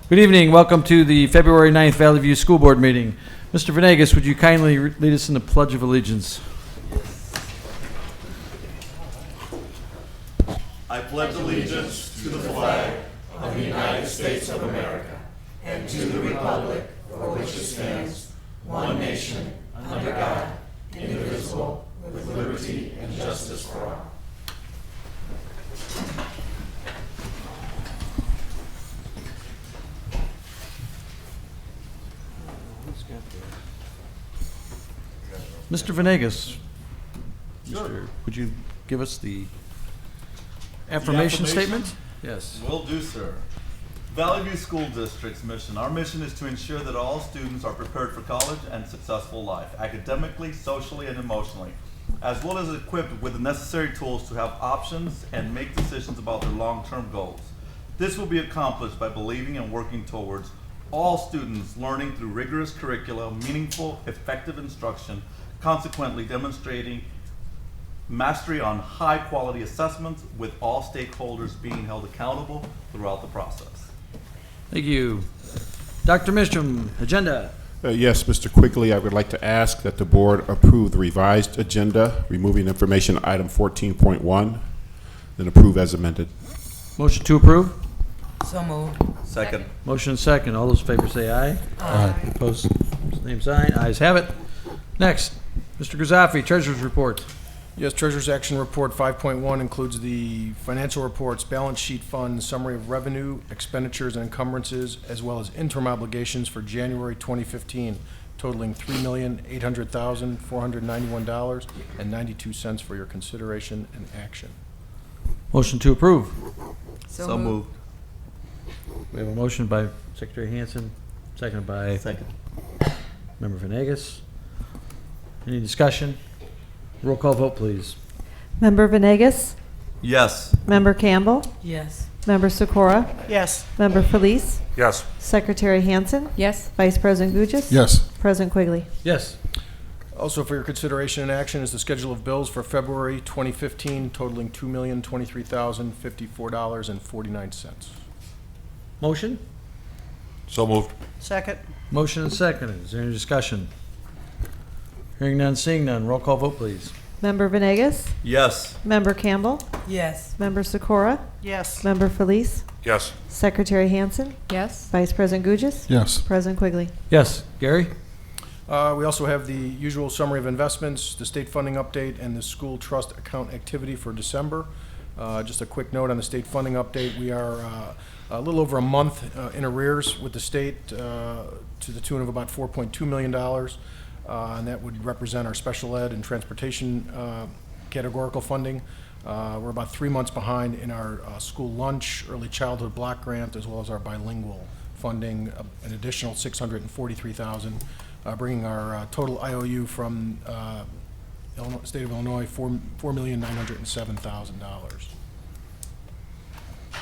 Good evening. Welcome to the February 9th Valley View School Board meeting. Mr. Venegas, would you kindly lead us in the Pledge of Allegiance? I pledge allegiance to the flag of the United States of America and to the republic for which it stands, one nation, under God, indivisible, with liberty and justice for all. Mr. Venegas, Sure. would you give us the affirmation statement? Yes. Will do, sir. Valley View School District's mission. Our mission is to ensure that all students are prepared for college and successful life, academically, socially, and emotionally, as well as equipped with the necessary tools to have options and make decisions about their long-term goals. This will be accomplished by believing and working towards all students learning through rigorous curricula, meaningful, effective instruction, consequently demonstrating mastery on high-quality assessments with all stakeholders being held accountable throughout the process. Thank you. Dr. Mishram, agenda. Yes, Mr. Quigley, I would like to ask that the board approve the revised agenda, removing information item 14.1, then approve as amended. Motion to approve. So moved. Second. Motion and second. All those in favor say aye. Aye. Opposed, same sign. Ayes have it. Next, Mr. Guzaffi, Treasurer's Report. Yes, Treasurer's Action Report 5.1 includes the financial reports, balance sheet fund, summary of revenue, expenditures, and encumbrances, as well as interim obligations for January 2015, totaling $3,800,491.92 for your consideration and action. Motion to approve. So moved. We have a motion by Secretary Hansen, seconded by Second. Member Venegas. Any discussion? Roll call vote, please. Member Venegas, Yes. Member Campbell, Yes. Member Sikora, Yes. Member Felice, Yes. Secretary Hansen, Yes. Vice President Gugis, Yes. President Quigley. Yes. Also for your consideration and action is the schedule of bills for February 2015, totaling $2,023,054.49. Motion? So moved. Second. Motion and second. Is there any discussion? Hearing none, seeing none. Roll call vote, please. Member Venegas, Yes. Member Campbell, Yes. Member Sikora, Yes. Member Felice, Yes. Secretary Hansen, Yes. Vice President Gugis, Yes. President Quigley. Yes. Gary? We also have the usual summary of investments, the state funding update, and the school trust account activity for December. Just a quick note on the state funding update. We are a little over a month in arrears with the state to the tune of about $4.2 million. And that would represent our special ed and transportation categorical funding. We're about 3 months behind in our school lunch, early childhood block grant, as well as our bilingual funding, an additional $643,000, bringing our total IOU from state of Illinois $4,907,000.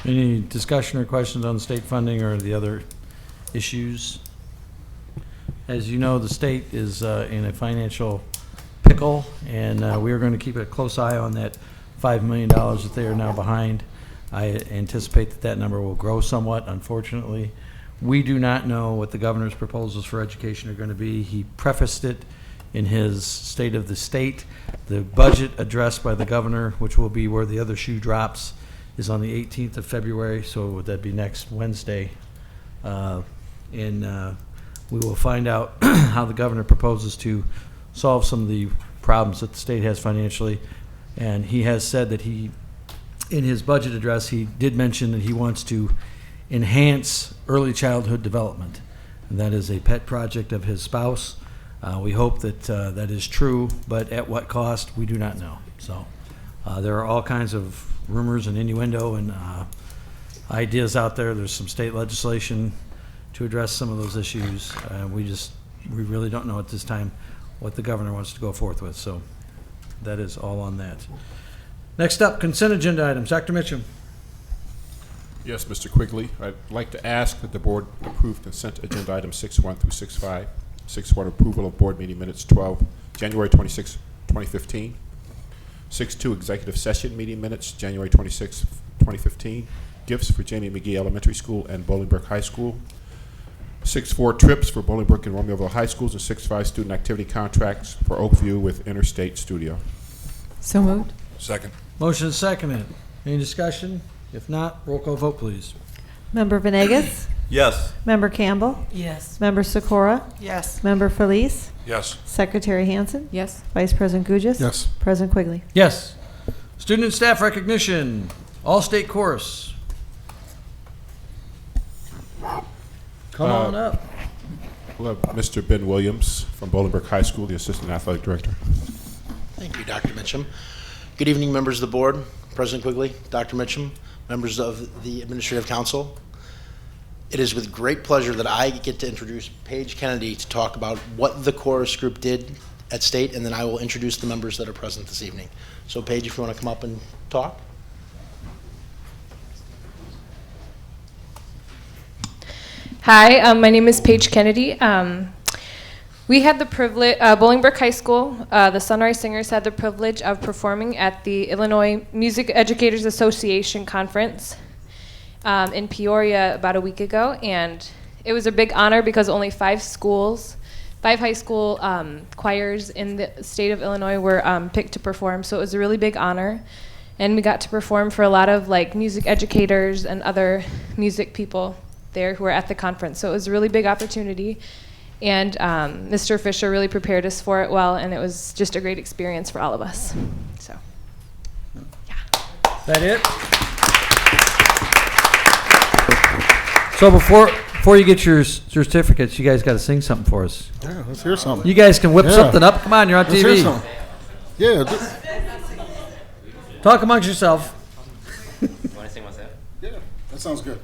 Any discussion or questions on state funding or the other issues? As you know, the state is in a financial pickle, and we are going to keep a close eye on that $5 million that they are now behind. I anticipate that that number will grow somewhat, unfortunately. We do not know what the governor's proposals for education are going to be. He prefaced it in his State of the State. The budget addressed by the governor, which will be where the other shoe drops, is on the 18th of February, so would that be next Wednesday? We will find out how the governor proposes to solve some of the problems that the state has financially. And he has said that in his budget address, he did mention that he wants to enhance early childhood development. And that is a pet project of his spouse. We hope that that is true, but at what cost, we do not know. So there are all kinds of rumors and innuendo and ideas out there. There's some state legislation to address some of those issues. We really don't know at this time what the governor wants to go forth with. So that is all on that. Next up, consent agenda items. Dr. Mitchum. Yes, Mr. Quigley, I'd like to ask that the board approve consent agenda items 6.1 through 6.5. 6.1, approval of board meeting minutes January 26, 2015. 6.2, executive session meeting minutes, January 26, 2015. gifts for Jamie McGee Elementary School and Bolingbrook High School. 6-4 trips for Bolingbrook and Romeoville High Schools, and 6-5 student activity contracts for Oakview with Interstate Studio. So moved. Second. Motion is seconded. Any discussion? If not, roll call vote, please. Member Venegas? Yes. Member Campbell? Yes. Member Sikora? Yes. Member Felice? Yes. Secretary Hansen? Yes. Vice President Gugis? Yes. President Quigley. Yes. Student and staff recognition, all-state chorus. Come on up. We'll have Mr. Ben Williams from Bolingbrook High School, the Assistant Athletic Director. Thank you, Dr. Mitchum. Good evening, members of the board, President Quigley, Dr. Mitchum, members of the Administrative Council. It is with great pleasure that I get to introduce Paige Kennedy to talk about what the chorus group did at state, and then I will introduce the members that are present this evening. So Paige, if you want to come up and talk. Hi, my name is Paige Kennedy. We had the privilege, Bolingbrook High School, the Sunrise Singers had the privilege of performing at the Illinois Music Educators Association Conference in Peoria about a week ago, and it was a big honor because only 5 high school choirs in the state of Illinois were picked to perform, so it was a really big honor. And we got to perform for a lot of music educators and other music people there who were at the conference, so it was a really big opportunity. And Mr. Fisher really prepared us for it well, and it was just a great experience for all of us. So, yeah. That it? So before you get your certificates, you guys got to sing something for us. Yeah, let's hear something. You guys can whip Yeah. something up. Come on, you're on Let's hear TV. something. Yeah. Talk amongst yourself. You want to sing myself? Yeah, that sounds good.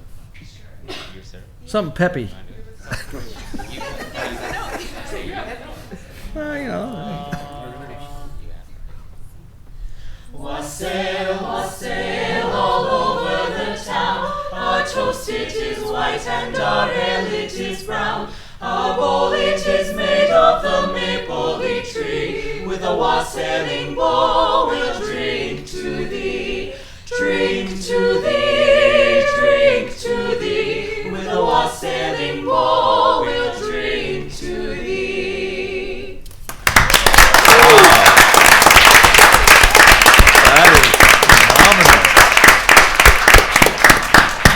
You, sir. Something peppy. Well, you know. Wassail, wassail all over the town. Our toast it is white and our ale it is brown. Our bowl it is made of the maple tree. With a wassailing bowl we'll drink to thee. Drink to thee, drink to thee. With a wassailing bowl we'll drink to thee.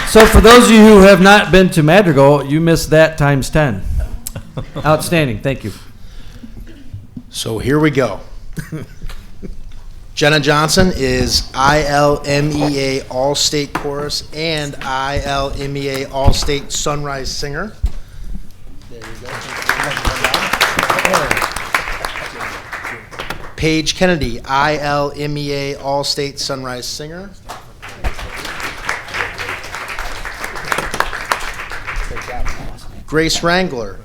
So for those of you who have not been to Madrigal, you missed that times 10. Outstanding. Thank you. So here we go. Jenna Johnson is ILMEA All-State Chorus and ILMEA All-State Sunrise Singer. There you go. Paige Kennedy, ILMEA All-State Sunrise Singer. Grace Wrangler,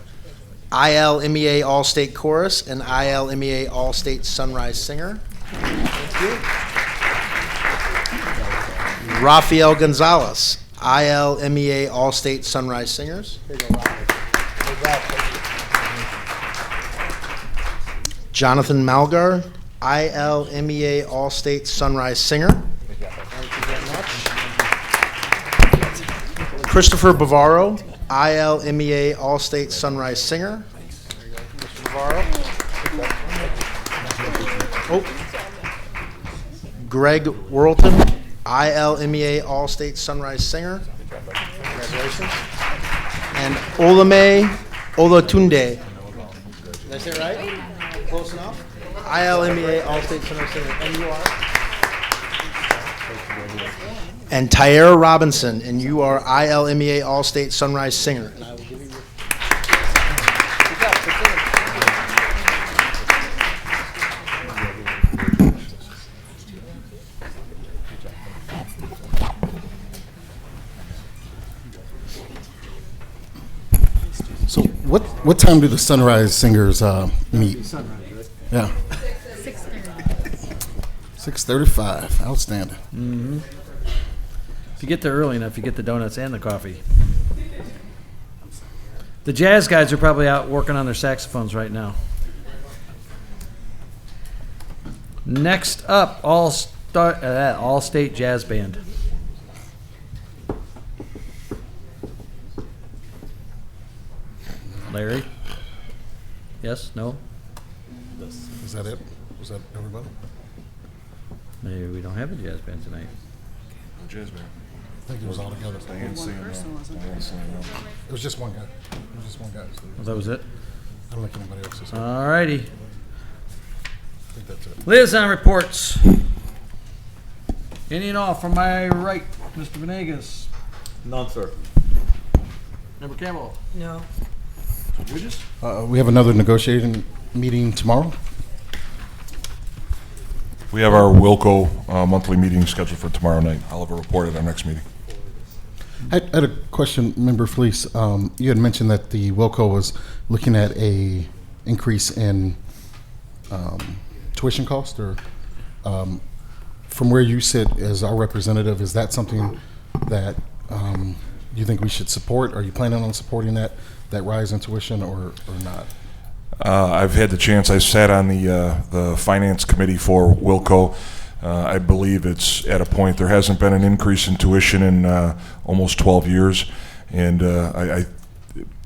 ILMEA All-State Chorus and ILMEA All-State Sunrise Singer. Thank you. Rafael Gonzalez, ILMEA All-State Sunrise Singers. Here you go, Jonathan Malgar, ILMEA All-State Sunrise Singer. Thank you very much. Christopher Bavaro, ILMEA All-State Sunrise Singer. There you go, Mr. Bavaro. Oh. Greg Worlton, ILMEA All-State Sunrise Singer. Congratulations. And Olame Olatunde. Did I say it right? Close enough? ILMEA All-State Sunrise Singer. And you are? And Tyara Robinson, and you are ILMEA All-State Sunrise Singer. And I will give you your... Good job, good singing. So what time do the Sunrise Singers meet? Sunrise, right? Yeah. 6:35. Outstanding. Mm-hmm. If you get there early enough, you get the donuts and the coffee. The jazz guys are probably out working on their saxophones right now. Next up, All-State Jazz Band. Larry? Yes, no? Is that it? Was that everybody? Maybe we don't have a jazz band tonight. I think it was all together. It was just one guy. It was just one guy. So Well, that was it? I don't think anybody else is. I All righty. think that's it. Liaison reports. Any and all from my right, Mr. Venegas. None, sir. Member Campbell. No. We have another negotiating meeting tomorrow. We have our Wilco monthly meeting scheduled for tomorrow night. I'll have a report at our next meeting. I had a question, Member Felice. You had mentioned that the Wilco was looking at a increase in tuition cost, or from where you sit as our representative, is that something that you think we should support? Are you planning on supporting that rise in tuition, or not? I've had the chance. I sat on the finance committee for Wilco. I believe it's at a point there hasn't been an increase in tuition in almost 12 years, and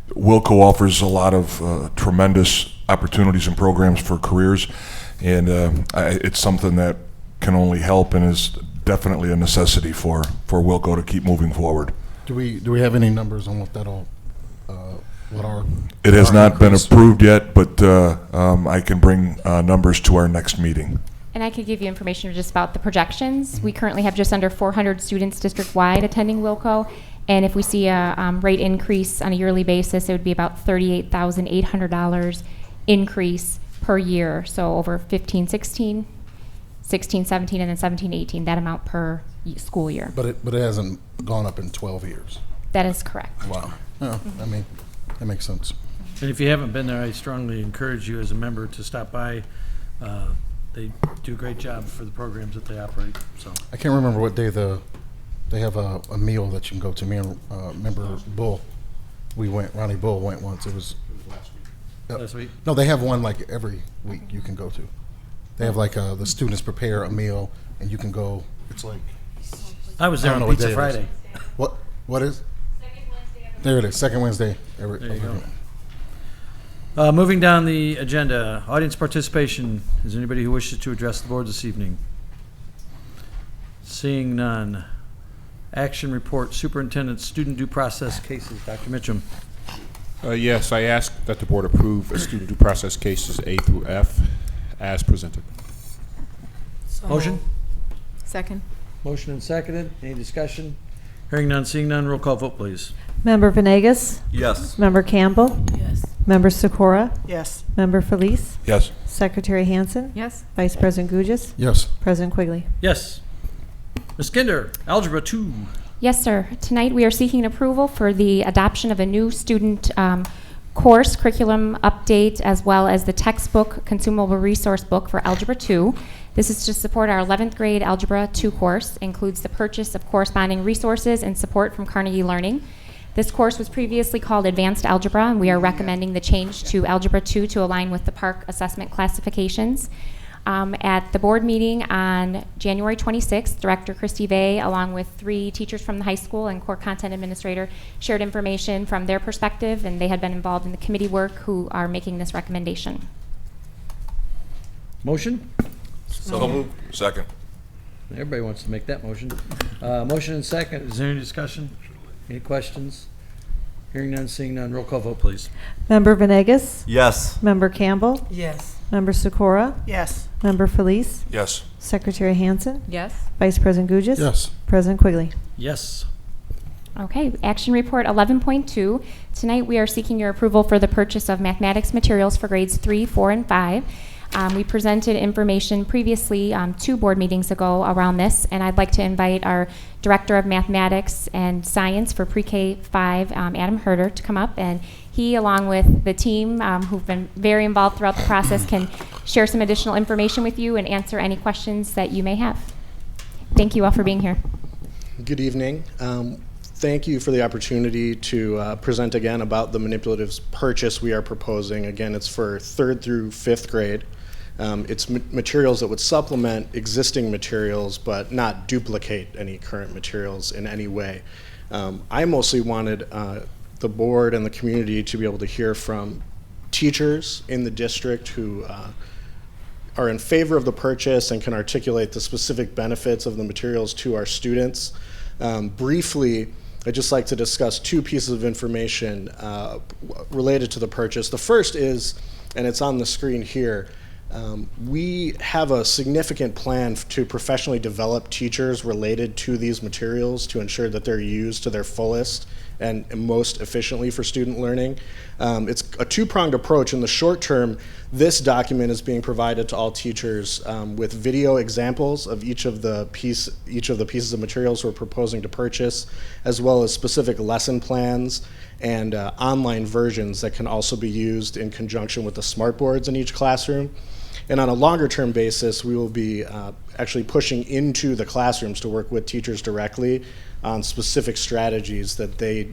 Wilco offers a lot of tremendous opportunities and programs for careers, and it's something that can only help and is definitely a necessity for Wilco to keep moving forward. Do we have any numbers on what that'll what our? It has our not been increase? approved yet, but I can bring numbers to our next meeting. And I could give you information just about the projections. We currently have just under 400 students district-wide attending Wilco, and if we see a rate increase on a yearly basis, it would be about $38,800 increase per year. So over 15, 16, 16, 17, and then 17, 18, that amount per school year. But it hasn't gone up in 12 years. That is correct. Wow. Yeah, I mean, that makes sense. And if you haven't been there, I strongly encourage you as a member to stop by. They do a great job for the programs that they operate, so. I can't remember what day they have a meal that you can go to. Me and member Bull, Ronnie Bull went once. It was Last week? No, they have one like every week you can go to. They have like the students prepare a meal and you can go. It's like I was there I don't on know what Pizza day it Friday. is. What is? There it is. Second Wednesday. There you go. Moving down the agenda, audience participation. Is there anybody who wishes to address the board this evening? Seeing none. Action report, superintendent, student due process cases. Dr. Mitchum. Yes, I ask that the board approve student due process cases A through F as presented. Motion? Second. Motion and seconded. Any discussion? Hearing none, seeing none, roll call vote, please. Member Venegas. Yes. Member Campbell. Yes. Member Sikora. Yes. Member Felice. Yes. Secretary Hansen. Yes. Vice President Gugis. Yes. President Quigley. Yes. Ms. Kinder, Algebra 2. Yes, sir. Tonight we are seeking approval for the adoption of a new student course curriculum update, as well as the textbook consumable resource book for Algebra 2. This is to support our 11th grade Algebra 2 course. It includes the purchase of corresponding resources and support from Carnegie Learning. This course was previously called Advanced Algebra, and we are recommending the change to Algebra 2 to align with the PARCC assessment classifications. At the board meeting on January 26th, Director Christy Vey, along with 3 teachers from the high school and core content administrator, shared information from their perspective, and they had been involved in the committee work who are making this recommendation. Motion? So moved. Second. Everybody wants to make that motion. Motion and second. Is there any discussion? Any questions? Hearing none, seeing none, roll call vote, please. Member Venegas. Yes. Member Campbell. Yes. Member Sikora. Yes. Member Felice. Yes. Secretary Hansen. Yes. Vice President Gugis. Yes. President Quigley. Yes. Okay, action report 11.2. Tonight we are seeking your approval for the purchase of mathematics materials for grades 3, 4, and 5. We presented information previously 2 board meetings ago around this, and I'd like to invite our Director of Mathematics and Science for Pre-K 5, Adam Herder, to come up, and he, along with the team who've been very involved throughout the process, can share some additional information with you and answer any questions that you may have. Thank you all for being here. Good evening. Thank you for the opportunity to present again about the manipulatives purchase we are proposing. Again, it's for 3rd through 5th grade. It's materials that would supplement existing materials but not duplicate any current materials in any way. I mostly wanted the board and the community to be able to hear from teachers in the district who are in favor of the purchase and can articulate the specific benefits of the materials to our students. Briefly, I'd just like to discuss two pieces of information related to the purchase. The first is, and it's on the screen here, we have a significant plan to professionally develop teachers related to these materials to ensure that they're used to their fullest and most efficiently for student learning. It's a two-pronged approach. In the short term, this document is being provided to all teachers with video examples of each of the pieces of materials we're proposing to purchase, as well as specific lesson plans and online versions that can also be used in conjunction with the smart boards in each classroom. And on a longer term basis, we will be actually pushing into the classrooms to work with teachers directly on specific strategies that they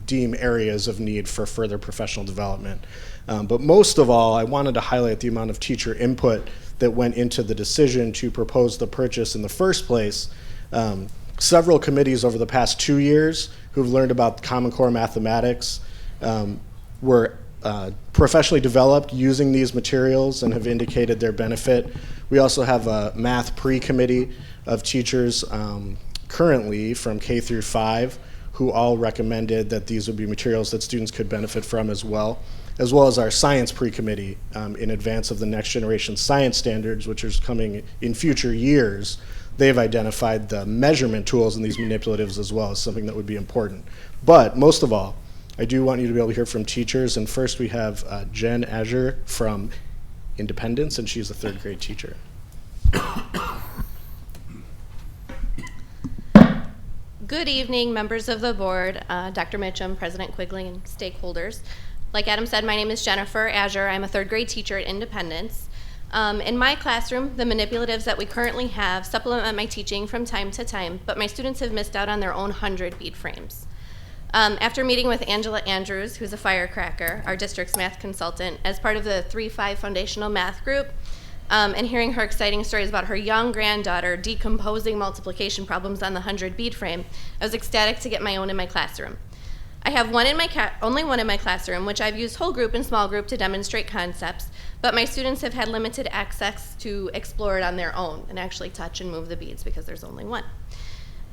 deem areas of need for further professional development. But most of all, I wanted to highlight the amount of teacher input that went into the decision to propose the purchase in the first place. Several committees over the past 2 years who've learned about Common Core mathematics were professionally developed using these materials and have indicated their benefit. We also have a math pre-committee of teachers currently from K through 5 who all recommended that these would be materials that students could benefit from as well as our science pre-committee in advance of the next generation science standards, which is coming in future years. They've identified the measurement tools in these manipulatives as well as something that would be important. But most of all, I do want you to be able to hear from teachers, and first we have Jen Azure from Independence, and she's a 3rd grade teacher. Good evening, members of the board, Dr. Mitchum, President Quigley, and stakeholders. Like Adam said, my name is Jennifer Azure. I'm a 3rd grade teacher at Independence. In my classroom, the manipulatives that we currently have supplement my teaching from time to time, but my students have missed out on their own 100 bead frames. After meeting with Angela Andrews, who's a firecracker, our district's math consultant, as part of the 3-5 foundational math group, and hearing her exciting stories about her young granddaughter decomposing multiplication problems on the 100 bead frame, I was ecstatic to get my own in my classroom. I have only one in my classroom, which I've used whole group and small group to demonstrate concepts, but my students have had limited access to explore it on their own and actually touch and move the beads because there's only one.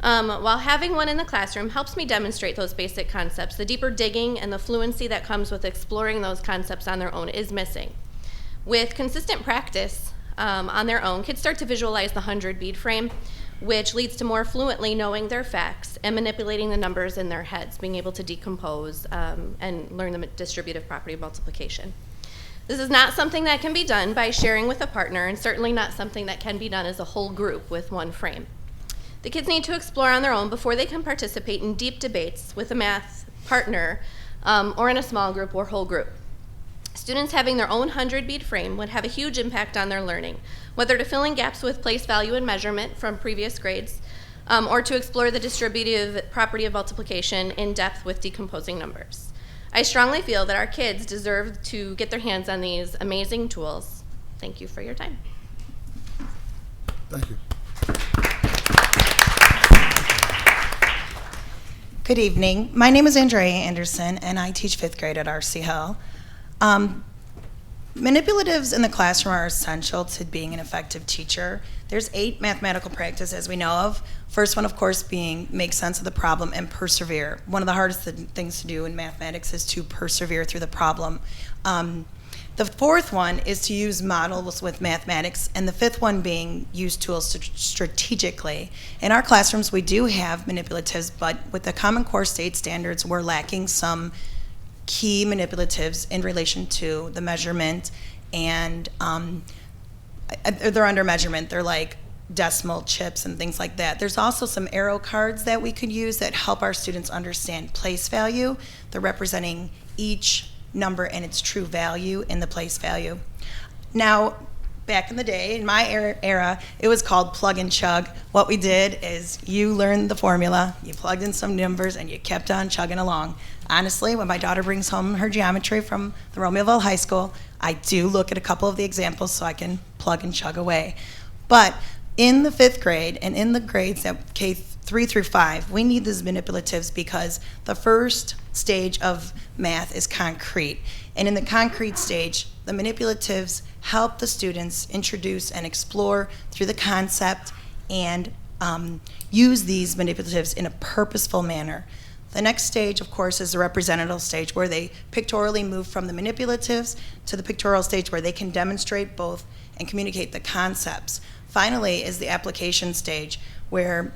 While having one in the classroom helps me demonstrate those basic concepts, the deeper digging and the fluency that comes with exploring those concepts on their own is missing. With consistent practice on their own, kids start to visualize the 100 bead frame, which leads to more fluently knowing their facts and manipulating the numbers in their heads, being able to decompose and learn the distributive property of multiplication. This is not something that can be done by sharing with a partner, and certainly not something that can be done as a whole group with one frame. The kids need to explore on their own before they can participate in deep debates with a math partner or in a small group or whole group. Students having their own 100 bead frame would have a huge impact on their learning, whether to fill in gaps with place value and measurement from previous grades, or to explore the distributive property of multiplication in depth with decomposing numbers. I strongly feel that our kids deserve to get their hands on these amazing tools. Thank you for your time. Thank you. Good evening. My name is Andrea Anderson, and I teach 5th grade at RC Hill. Manipulatives in the classroom are essential to being an effective teacher. There's 8 mathematical practices we know of. First one, of course, being make sense of the problem and persevere. One of the hardest things to do in mathematics is to persevere through the problem. The 4th one is to use models with mathematics, and the 5th one being use tools strategically. In our classrooms, we do have manipulatives, but with the Common Core state standards, we're lacking some key manipulatives in relation to the measurement, and they're under measurement. They're like decimal chips and things like that. There's also some arrow cards that we could use that help our students understand place value. They're representing each number and its true value in the place value. Now, back in the day, in my era, it was called plug and chug. What we did is you learned the formula, you plugged in some numbers, and you kept on chugging along. Honestly, when my daughter brings home her geometry from the Romeoville High School, I do look at a couple of the examples so I can plug and chug away. But in the 5th grade and in the grades that 3 through 5, we need these manipulatives because the first stage of math is concrete. And in the concrete stage, the manipulatives help the students introduce and explore through the concept and use these manipulatives in a purposeful manner. The next stage, of course, is the representative stage, where they pictorially move from the manipulatives to the pictorial stage where they can demonstrate both and communicate the concepts. Finally is the application stage, where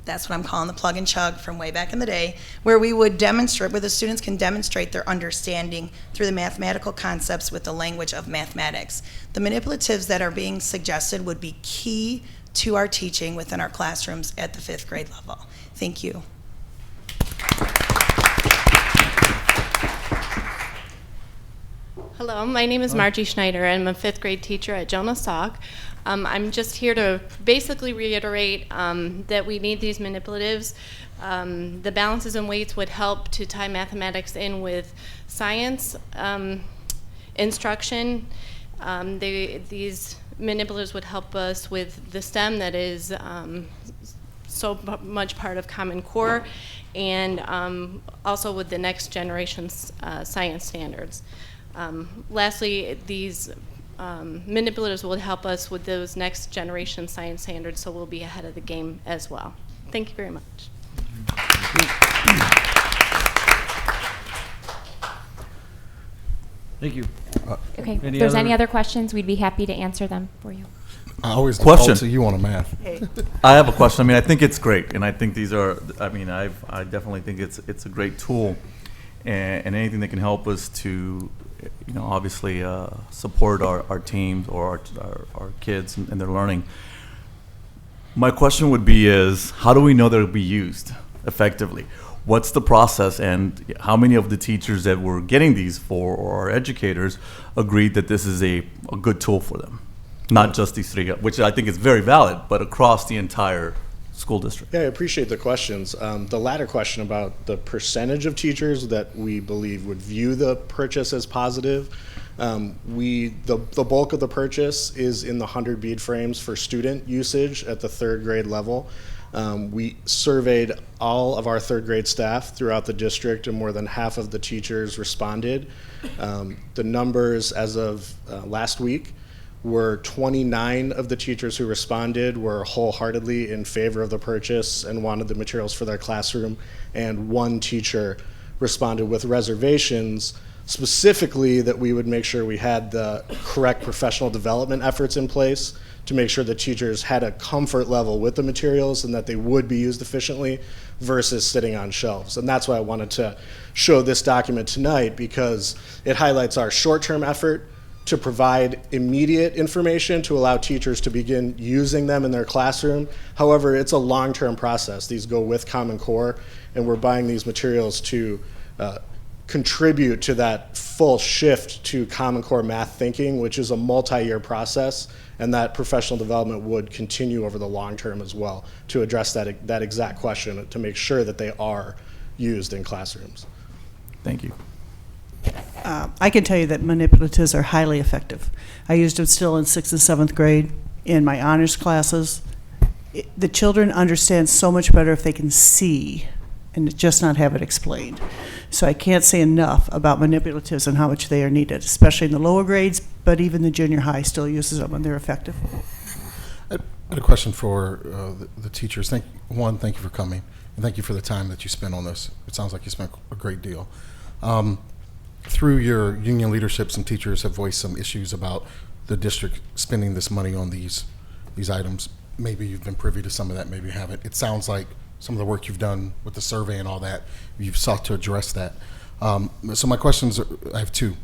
that's what I'm calling the plug and chug from way back in the day, where we would demonstrate, where the students can demonstrate their understanding through the mathematical concepts with the language of mathematics. The manipulatives that are being suggested would be key to our teaching within our classrooms at the 5th grade level. Thank you. Hello, my name is Margie Schneider. I'm a 5th grade teacher at Jonas Salk. I'm just here to basically reiterate that we need these manipulatives. The balances and weights would help to tie mathematics in with science instruction. These manipulatives would help us with the STEM that is so much part of Common Core, and also with the next generation's science standards. Lastly, these manipulatives will help us with those next generation science standards, so we'll be ahead of the game as well. Thank you very much. Thank you. Okay, if there's any other questions, we'd be happy to answer them for you. I always Question. default to you on a math. I have a question. I mean, I think it's great, and I think these are. I mean, I definitely think it's a great tool, and anything that can help us to, you know, obviously support our teams or our kids and their learning. My question would be is, how do we know that it'll be used effectively? What's the process, and how many of the teachers that we're getting these for, or our educators, agreed that this is a good tool for them? Not just these 3, which I think is very valid, but across the entire school district. Yeah, I appreciate the questions. The latter question about the percentage of teachers that we believe would view the purchase as positive, the bulk of the purchase is in the 100 bead frames for student usage at the 3rd grade level. We surveyed all of our 3rd grade staff throughout the district, and more than half of the teachers responded. The numbers as of last week were 29 of the teachers who responded were wholeheartedly in favor of the purchase and wanted the materials for their classroom, and 1 teacher responded with reservations, specifically that we would make sure we had the correct professional development efforts in place to make sure that teachers had a comfort level with the materials and that they would be used efficiently versus sitting on shelves. And that's why I wanted to show this document tonight, because it highlights our short-term effort to provide immediate information to allow teachers to begin using them in their classroom. However, it's a long-term process. These go with Common Core, and we're buying these materials to contribute to that full shift to Common Core math thinking, which is a multi-year process, and that professional development would continue over the long term as well to address that exact question, to make sure that they are used in classrooms. Thank you. I can tell you that manipulatives are highly effective. I used them still in 6th and 7th grade in my honors classes. The children understand so much better if they can see and just not have it explained. So I can't say enough about manipulatives and how much they are needed, especially in the lower grades, but even the junior high still uses them and they're effective. I had a question for the teachers. Thank you for coming, and thank you for the time that you spent on this. It sounds like you spent a great deal. Through your union leadership, some teachers have voiced some issues about the district spending this money on these items. Maybe you've been privy to some of that, maybe you haven't. It sounds like some of the work you've done with the survey and all that, you've sought to address that. So my questions I have 2.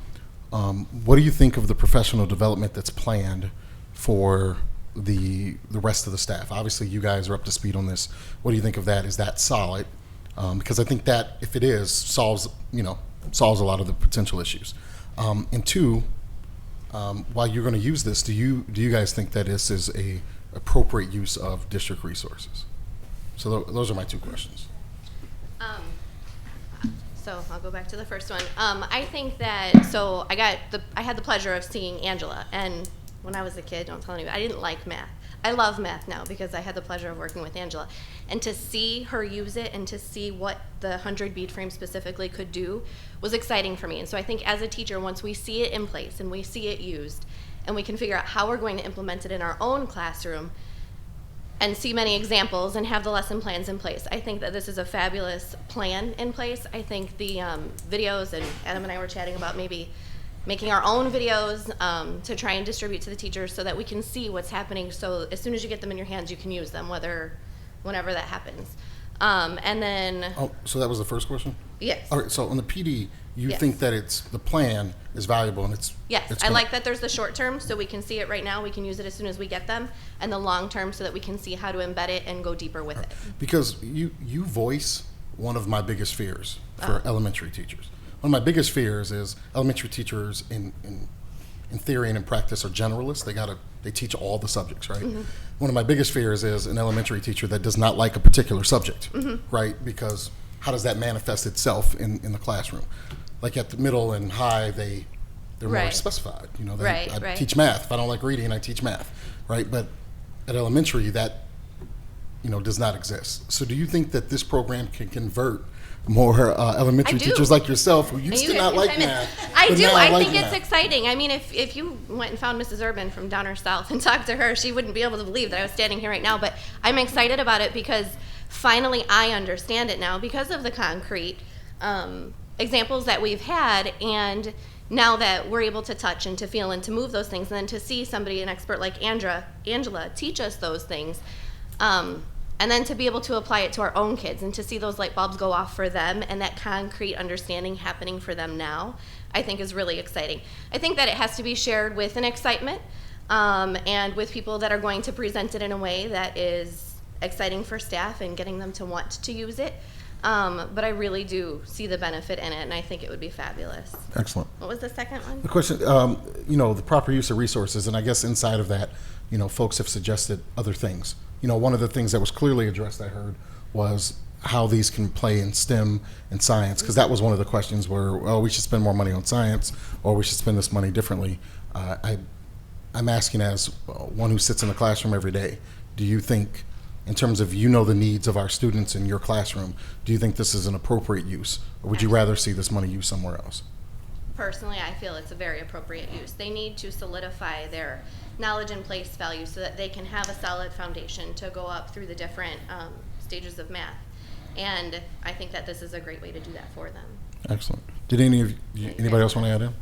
What do you think of the professional development that's planned for the rest of the staff? Obviously, you guys are up to speed on this. What do you think of that? Is that solid? Because I think that, if it is, solves a lot of the potential issues. And 2, while you're going to use this, do you guys think that this is a appropriate use of district resources? So those are my 2 questions. So I'll go back to the first one. I think that, I had the pleasure of seeing Angela, and when I was a kid, don't tell anybody, I didn't like math. I love math now because I had the pleasure of working with Angela. And to see her use it and to see what the 100 bead frame specifically could do was exciting for me. And so I think as a teacher, once we see it in place and we see it used, and we can figure out how we're going to implement it in our own classroom and see many examples and have the lesson plans in place, I think that this is a fabulous plan in place. I think the videos, and Adam and I were chatting about maybe making our own videos to try and distribute to the teachers so that we can see what's happening, so as soon as you get them in your hands, you can use them, whenever that happens. And then... Oh, so that was the first question? Yes. All right, so on the PD, you Yes. think that the plan is valuable and it's... Yes, it's I gonna- like that there's the short term, so we can see it right now, we can use it as soon as we get them, and the long term so that we can see how to embed it and go deeper with it. Because you voice one of my biggest fears for elementary teachers. One of my biggest fears is elementary teachers in theory and in practice are generalists. They teach all the subjects, right? Mhm. One of my biggest fears is an elementary teacher that does not like a particular subject, Mhm. right? Because how does that manifest itself in the classroom? Like at the middle and high, they're more Right. specified. You know, Right, I right. teach math. If I don't like reading, I teach math, right? But at elementary, that does not exist. So do you think that this program can convert more elementary I do. teachers like yourself who And used you to guys not can like chime in. math? I but do. now I like think it's math? exciting. I mean, if you went and found Mrs. Urban from down her south and talked to her, she wouldn't be able to believe that I was standing here right now. But I'm excited about it because finally I understand it now because of the concrete examples that we've had, and now that we're able to touch and to feel and to move those things, and then to see somebody, an expert like Angela, teach us those things. And then to be able to apply it to our own kids and to see those light bulbs go off for them and that concrete understanding happening for them now, I think is really exciting. I think that it has to be shared with an excitement and with people that are going to present it in a way that is exciting for staff and getting them to want to use it. But I really do see the benefit in it, and I think it would be fabulous. Excellent. What was the second one? The question, the proper use of resources, and I guess inside of that, folks have suggested other things. One of the things that was clearly addressed, I heard, was how these can play in STEM and science, because that was one of the questions where, we should spend more money on science, or we should spend this money differently. I'm asking as one who sits in the classroom every day, do you think, in terms of the needs of our students in your classroom, do you think this is an appropriate use, or would you rather see this money used somewhere else? Personally, I feel it's a very appropriate use. They need to solidify their knowledge and place value so that they can have a solid foundation to go up through the different stages of math. And I think that this is a great way to do that for them. Excellent. Did anybody else want to add in?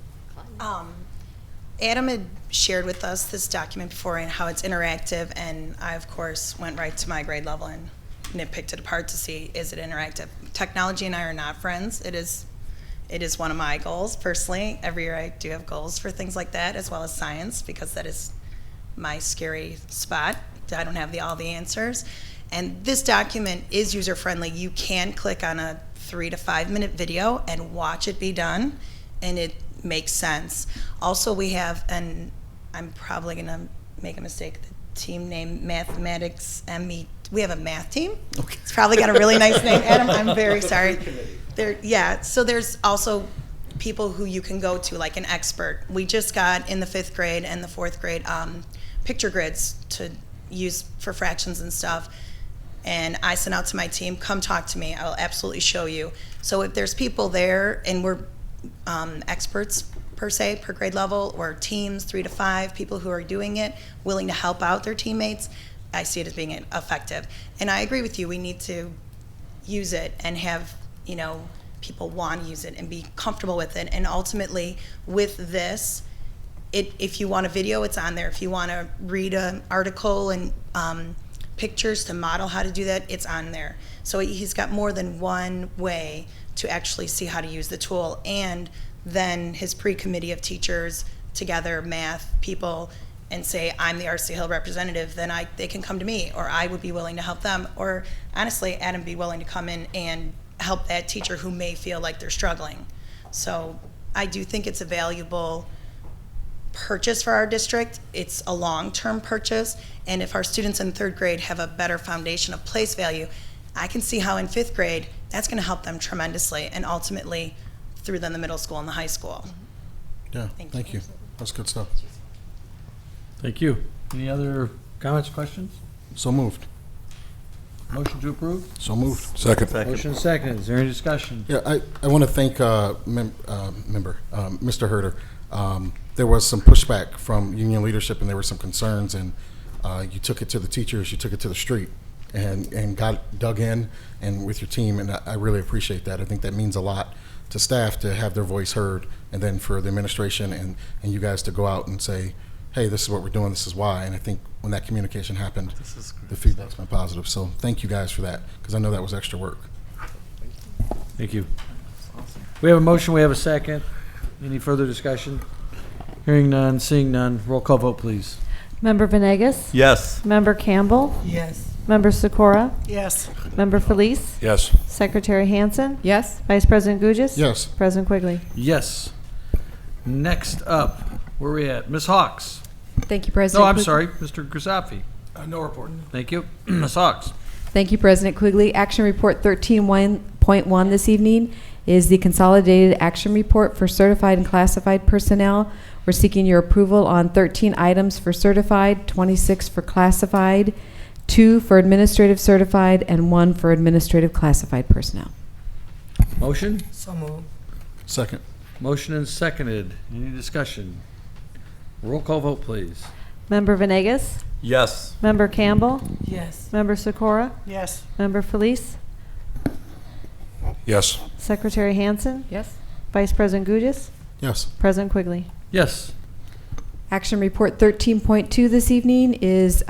Adam had shared with us this document before and how it's interactive, and I, of course, went right to my grade level and nitpicked it apart to see, is it interactive? Technology and I are not friends. It is one of my goals, personally. Every year I do have goals for things like that, as well as science, because that is my scary spot. I don't have all the answers. And this document is user-friendly. You can click on a 3 to 5 minute video and watch it be done, and it makes sense. Also, we have, and I'm probably going to make a mistake, the team name Mathematics ME. We have a math team. Okay. It's probably got a really nice name, Adam. I'm very sorry. So there's also people who you can go to, like an expert. We just got in the 5th grade and the 4th grade picture grids to use for fractions and stuff. And I sent out to my team, come talk to me. I'll absolutely show you. So if there's people there, and we're experts per se, per grade level, or teams, 3 to 5, people who are doing it, willing to help out their teammates, I see it as being effective. And I agree with you, we need to use it and have, people want to use it and be comfortable with it. And ultimately, with this, if you want a video, it's on there. If you want to read an article and pictures to model how to do that, it's on there. So he's got more than one way to actually see how to use the tool. And then his pre-committee of teachers together, math people, and say, I'm the RC Hill representative, then they can come to me, or I would be willing to help them. Or honestly, Adam be willing to come in and help that teacher who may feel like they're struggling. So I do think it's a valuable purchase for our district. It's a long-term purchase, and if our students in 3rd grade have a better foundation of place value, I can see how in 5th grade that's going to help them tremendously, and ultimately through then the middle school and the high school. Yeah, thank you. That's good stuff. Thank you. Any other Comments, questions? So moved. Motion to approve? So moved. Second. Motion second. Is there any discussion? Yeah, I want to thank Mr. Herder. There was some pushback from union leadership, and there were some concerns, and you took it to the teachers, you took it to the street, and got dug in and with your team, and I really appreciate that. I think that means a lot to staff to have their voice heard, and then for the administration and you guys to go out and say, hey, this is what we're doing, this is why. And I think when that communication happened, the feedback's been positive. So thank you guys for that, because I know that was extra work. Thank you. We have a motion, we have a second. Any further discussion? Hearing none, seeing none, roll call vote, please. Member Venegas? Yes. Member Campbell? Yes. Member Sikora? Yes. Member Felice? Yes. Secretary Hansen? Yes. Vice President Gugis? Yes. President Quigley? Yes. Next up, where are we at? Ms. Hawks? Thank you, President. No, I'm Quigley. sorry, Mr. Grisafi. No report. Thank you. Ms. Hawks? Thank you, President Quigley. Action Report 13.1 this evening is the Consolidated Action Report for Certified and Classified Personnel. We're seeking your approval on 13 items for certified, 26 for classified, 2 for administrative certified, and 1 for administrative classified personnel. Motion? So moved. Second. Motion and seconded. Any discussion? Roll call vote, please. Member Venegas? Yes. Member Campbell? Yes. Member Sikora? Yes. Member Felice? Yes. Secretary Hansen? Yes. Vice President Gugis? Yes. President Quigley? Yes. Action Report 13.2 this evening is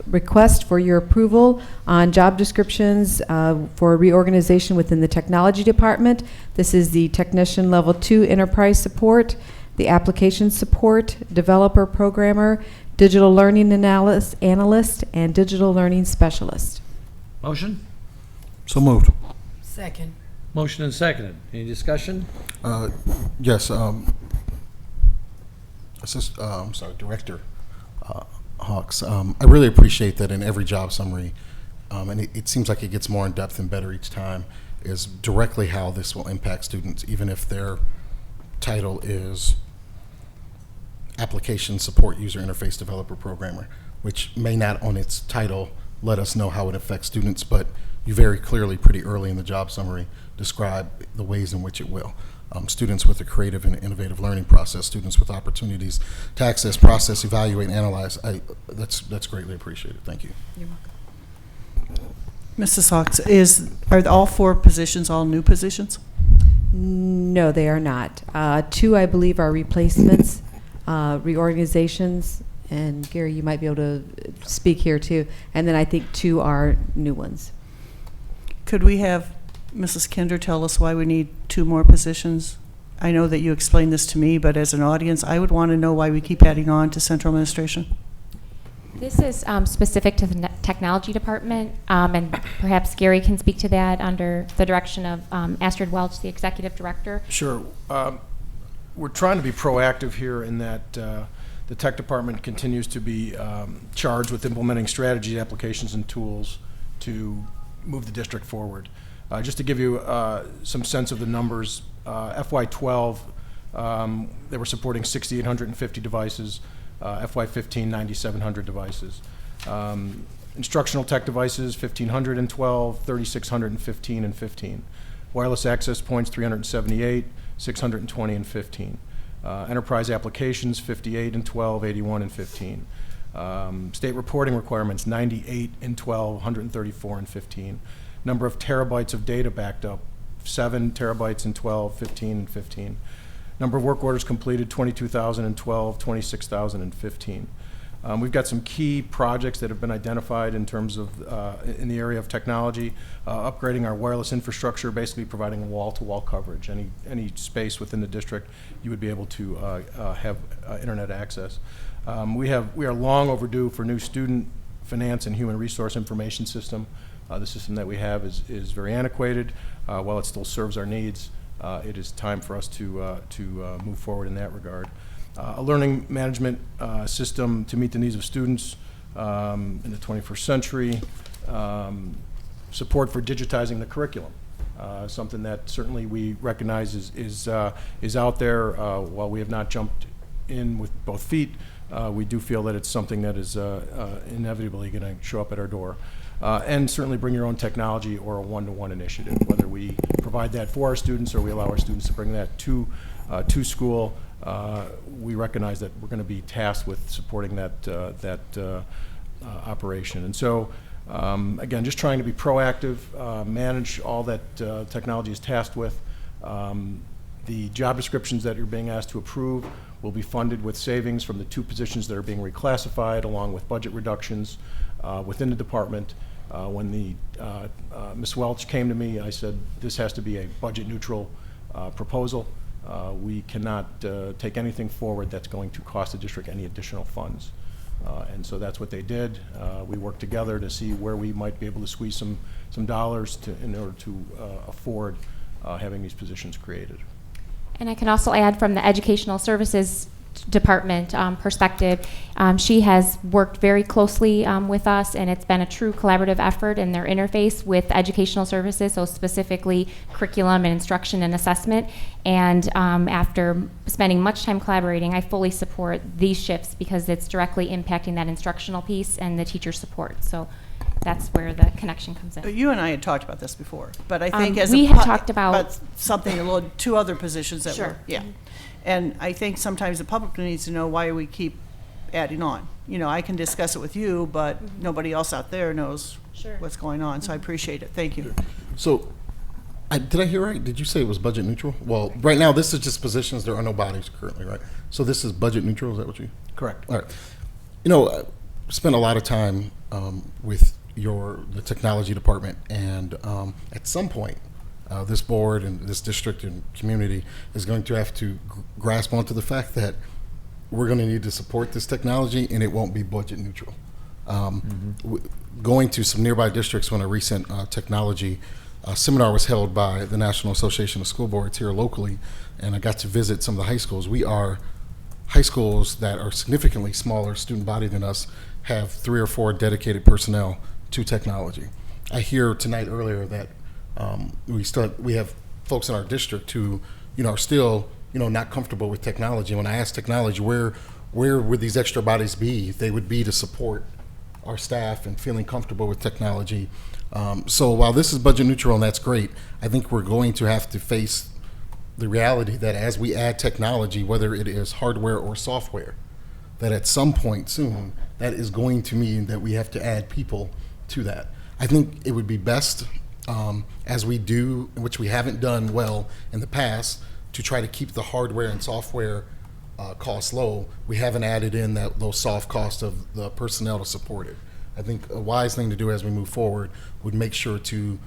request for your approval on job descriptions for reorganization within the technology department. This is the technician level 2 enterprise support, the application support, developer programmer, digital learning analyst, and digital learning specialist. Motion? So moved. Second. Motion and seconded. Any discussion? Yes. Director Hawks. I really appreciate that in every job summary, and it seems like it gets more in depth and better each time, is directly how this will impact students, even if their title is Application Support User Interface Developer Programmer, which may not on its title let us know how it affects students, but you very clearly, pretty early in the job summary, describe the ways in which it will. Students with a creative and innovative learning process, students with opportunities to access, process, evaluate, and analyze. That's greatly appreciated. Thank you. You're welcome. Mrs. Hawks, are all 4 positions all new positions? No, they are not. 2, I believe, are replacements, reorganizations, and Gary, you might be able to speak here too. And then I think 2 are new ones. Could we have Mrs. Kinder tell us why we need 2 more positions? I know that you explained this to me, but as an audience, I would want to know why we keep adding on to central administration. This is specific to the technology department, and perhaps Gary can speak to that under the direction of Astrid Welch, the executive director. Sure. We're trying to be proactive here in that the tech department continues to be charged with implementing strategy, applications, and tools to move the district forward. Just to give you some sense of the numbers, FY12, they were supporting 6,850 devices. FY15, 9,700 devices. Instructional tech devices, 1,512, 3,615 and 15. Wireless access points, 378, 620 and 15. Enterprise applications, 58 and 12, 81 and 15. State reporting requirements, 98 and 12, 134 and 15. Number of terabytes of data backed up, 7 terabytes in 12, 15 and 15. Number of work orders completed, 22,012, 26,015. We've got some key projects that have been identified in terms of, in the area of technology, upgrading our wireless infrastructure, basically providing wall-to-wall coverage. Any space within the district, you would be able to have internet access. We are long overdue for new student finance and human resource information system. The system that we have is very antiquated. While it still serves our needs, it is time for us to move forward in that regard. A learning management system to meet the needs of students in the 21st century. Support for digitizing the curriculum, something that certainly we recognize is out there. While we have not jumped in with both feet, we do feel that it's something that is inevitably going to show up at our door. And certainly bring your own technology or a one-to-one initiative, whether we provide that for our students or we allow our students to bring that to school. We recognize that we're going to be tasked with supporting that operation. And so, again, just trying to be proactive, manage all that technology is tasked with. The job descriptions that you're being asked to approve will be funded with savings from the 2 positions that are being reclassified, along with budget reductions within the department. When Ms. Welch came to me, I said this has to be a budget neutral proposal. We cannot take anything forward that's going to cost the district any additional funds. And so that's what they did. We worked together to see where we might be able to squeeze some dollars in order to afford having these positions created. And I can also add from the Educational Services Department perspective, she has worked very closely with us, and it's been a true collaborative effort in their interface with educational services, so specifically curriculum and instruction and assessment. And after spending much time collaborating, I fully support these shifts because it's directly impacting that instructional piece and the teacher support. So that's where the connection comes in. You and I had talked about this before, but I think as we a had talked about something a little 2 other positions that Sure. were, yeah. And I think sometimes the public needs to know why we keep adding on. You know, I can discuss it with you, but nobody else out there knows what's going on, so I appreciate it. Thank you. So, did I hear right? Did you say it was budget neutral? Well, right now, this is just positions. There are no bodies currently, right? So this is budget neutral, is that what you? Correct. All right. You know, I spent a lot of time with the technology department, and at some point, this board and this district and community is going to have to grasp onto the fact that we're going to need to support this technology, and it won't be budget neutral. Going to some nearby districts when a recent technology seminar was held by the National Association of School Boards here locally, and I got to visit some of the high schools. We are high schools that are significantly smaller student body than us, have 3 or 4 dedicated personnel to technology. I hear tonight earlier that we have folks in our district who, are still, not comfortable with technology. When I ask technology, where would these extra bodies be? They would be to support our staff and feeling comfortable with technology. So while this is budget neutral and that's great, I think we're going to have to face the reality that as we add technology, whether it is hardware or software, that at some point soon, that is going to mean that we have to add people to that. I think it would be best, as we do, which we haven't done well in the past, to try to keep the hardware and software costs low. We haven't added in those soft costs of the personnel to support it. I think a wise thing to do as we move forward would make sure to,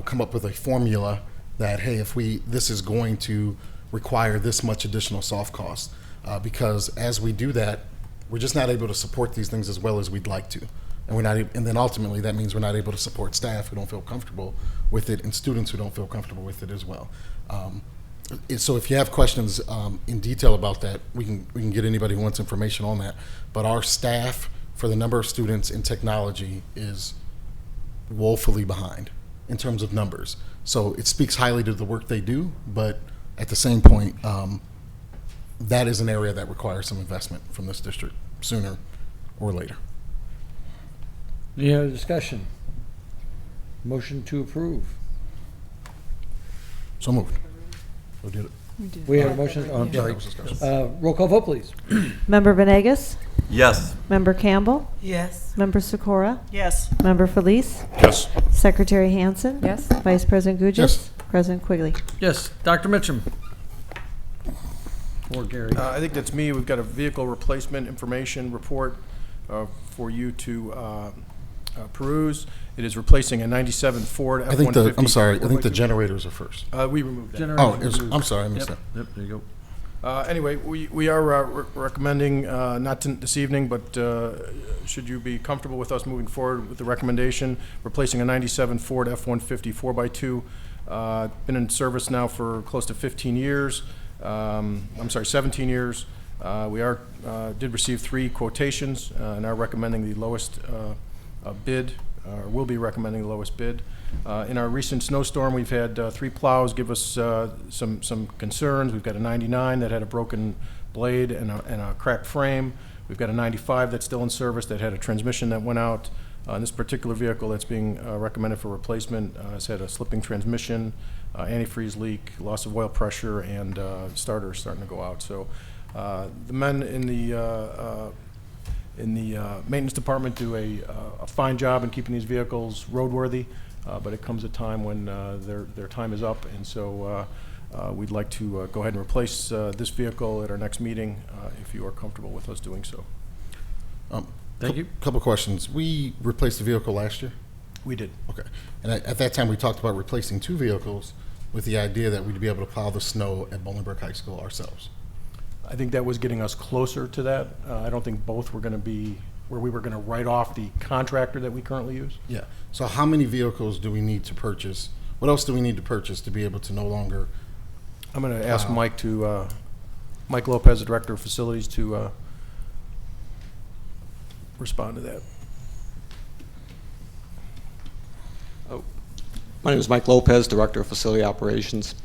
come up with a formula that, hey, this is going to require this much additional soft cost, because as we do that, we're just not able to support these things as well as we'd like to. And then ultimately that means we're not able to support staff who don't feel comfortable with it and students who don't feel comfortable with it as well. So if you have questions in detail about that, we can get anybody who wants information on that. But our staff, for the number of students in technology, is woefully behind in terms of numbers. So it speaks highly to the work they do, but at the same point, that is an area that requires some investment from this district sooner or later. Any other discussion? Motion to approve. So moved. Who did it? We have a motion, I'm sorry. Roll call vote, please. Member Venegas? Yes. Member Campbell? Yes. Member Sikora? Yes. Member Felice? Yes. Secretary Hansen? Yes. Vice President Gugis? Yes. President Quigley? Yes. Dr. Mitchum? Or Gary? I think that's me. We've got a vehicle replacement information report for you to peruse. It is replacing a 97 Ford F-150. I'm sorry, I think the generators are first. We removed that. I'm sorry, I missed that. Yep, there you go. Anyway, we are recommending, not this evening, but should you be comfortable with us moving forward with the recommendation, replacing a 97 Ford F-150 4x2. Been in service now for close to 15 years. 17 years. We did receive 3 quotations and are recommending the lowest bid, or will be recommending the lowest bid. In our recent snowstorm, we've had 3 plows give us some concerns. We've got a 99 that had a broken blade and a cracked frame. We've got a 95 that's still in service that had a transmission that went out. And this particular vehicle that's being recommended for replacement has had a slipping transmission, antifreeze leak, loss of oil pressure, and starter is starting to go out. So the men in the maintenance department do a fine job in keeping these vehicles roadworthy, but it comes a time when their time is up, and so we'd like to go ahead and replace this vehicle at our next meeting if you are comfortable with us doing so. Thank you. Couple questions. We replaced the vehicle last year? We did. Okay. And at that time, we talked about replacing 2 vehicles with the idea that we'd be able to plow the snow at Bolingbrook High School ourselves. I think that was getting us closer to that. I don't think both were going to be where we were going to write off the contractor that we currently use. Yeah. So how many vehicles do we need to purchase? What else do we need to purchase to be able to no longer? I'm going to ask Mike Lopez, the Director of Facilities, to respond to that. My name is Mike Lopez, Director of Facility Operations.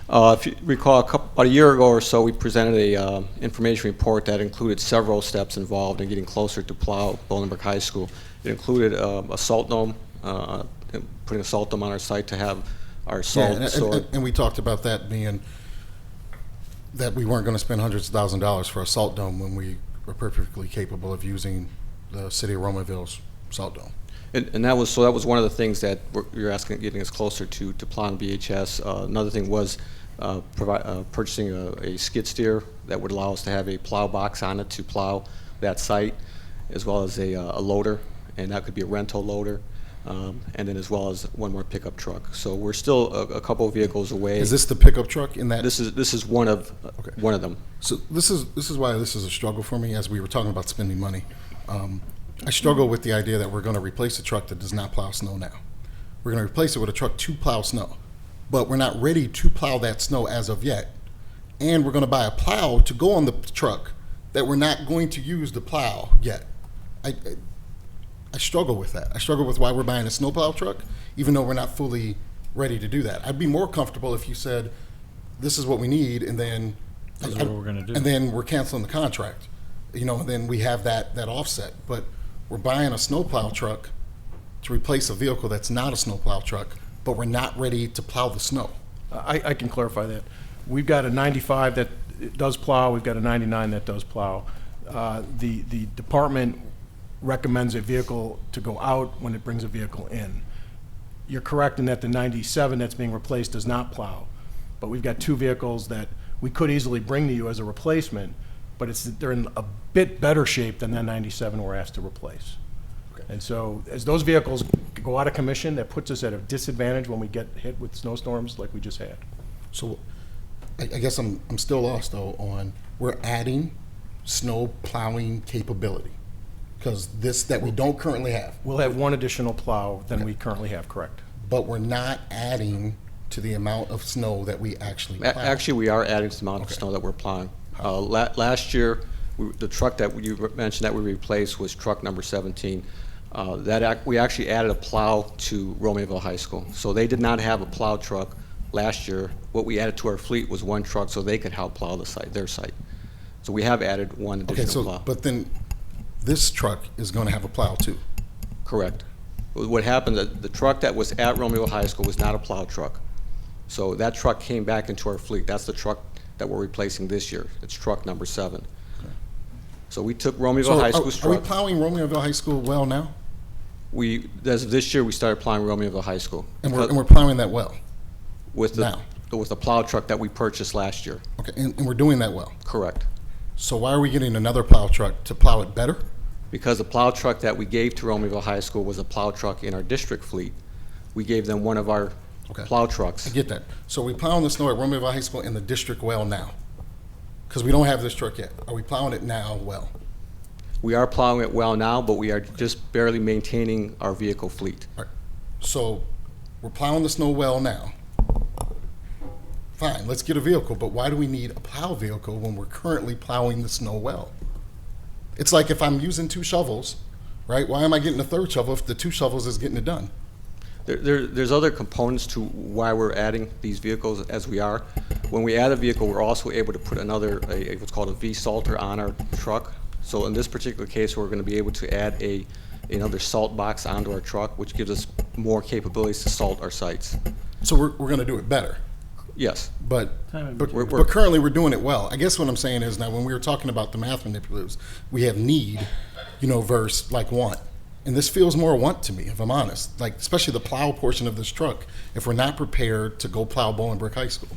If you recall, about a year ago or so, we presented a information report that included several steps involved in getting closer to plow Bolingbrook High School. It included a salt dome, putting a salt dome on our site to have our salt stored. And we talked about that being that we weren't going to spend hundreds of thousands of dollars for a salt dome when we were perfectly capable of using the city of Romeoville's salt dome. And that was one of the things that you're asking, getting us closer to plowing BHS. Another thing was purchasing a skid steer that would allow us to have a plow box on it to plow that site, as well as a loader, and that could be a rental loader, and then as well as one more pickup truck. So we're still a couple of vehicles away. Is this the pickup truck in that? This is one of them. So this is why this is a struggle for me as we were talking about spending money. I struggle with the idea that we're going to replace a truck that does not plow snow now. We're going to replace it with a truck to plow snow, but we're not ready to plow that snow as of yet. And we're going to buy a plow to go on the truck that we're not going to use to plow yet. I struggle with that. I struggle with why we're buying a snowplow truck, even though we're not fully ready to do that. I'd be more comfortable if you said, this is what we need, and then This is what we're gonna do. And then we're canceling the contract. And then we have that offset. But we're buying a snowplow truck to replace a vehicle that's not a snowplow truck, but we're not ready to plow the snow. I can clarify that. We've got a 95 that does plow. We've got a 99 that does plow. The department recommends a vehicle to go out when it brings a vehicle in. You're correct in that the 97 that's being replaced does not plow, but we've got 2 vehicles that we could easily bring to you as a replacement, but they're in a bit better shape than that 97 we're asked to replace. And so as those vehicles go out of commission, that puts us at a disadvantage when we get hit with snowstorms like we just had. So I guess I'm still lost, though, on we're adding snow plowing capability, because that we don't currently have. We'll have one additional plow than we currently have, correct. But we're not adding to the amount of snow that we actually plow. Actually, we are adding to the amount of snow that we're plowing. Last year, the truck that you mentioned that we replaced was truck number 17. We actually added a plow to Romeoville High School. So they did not have a plow truck last year. What we added to our fleet was one truck so they could help plow their site. So we have added one additional plow. But then this truck is going to have a plow too. Correct. What happened, the truck that was at Romeoville High School was not a plow truck. So that truck came back into our fleet. That's the truck that we're replacing this year. It's truck number 7. Okay. So we took Romeoville High School's truck. Are we plowing Romeoville High School well now? As this year, we started plowing Romeoville High School. And we're plowing that well? With the plow truck that we purchased last year. Okay, and we're doing that well? Correct. So why are we getting another plow truck to plow it better? Because the plow truck that we gave to Romeoville High School was a plow truck in our district fleet. We gave them one of our plow trucks. I get that. So we plowing the snow at Romeoville High School in the district well now? Because we don't have this truck yet. Are we plowing it now well? We are plowing it well now, but we are just barely maintaining our vehicle fleet. All right. So we're plowing the snow well now. Fine, let's get a vehicle, but why do we need a plow vehicle when we're currently plowing the snow well? It's like if I'm using 2 shovels, right? Why am I getting a 3rd shovel if the 2 shovels is getting it done? There's other components to why we're adding these vehicles as we are. When we add a vehicle, we're also able to put what's called a V-Salter on our truck. So in this particular case, we're going to be able to add another salt box onto our truck, which gives us more capabilities to salt our sites. So we're going to do it better. Yes. But We're- currently we're doing it well. I guess what I'm saying is now when we were talking about the math manipulatives, we have need, versus like want. And this feels more want to me, if I'm honest. Like, especially the plow portion of this truck, if we're not prepared to go plow Bolingbrook High School.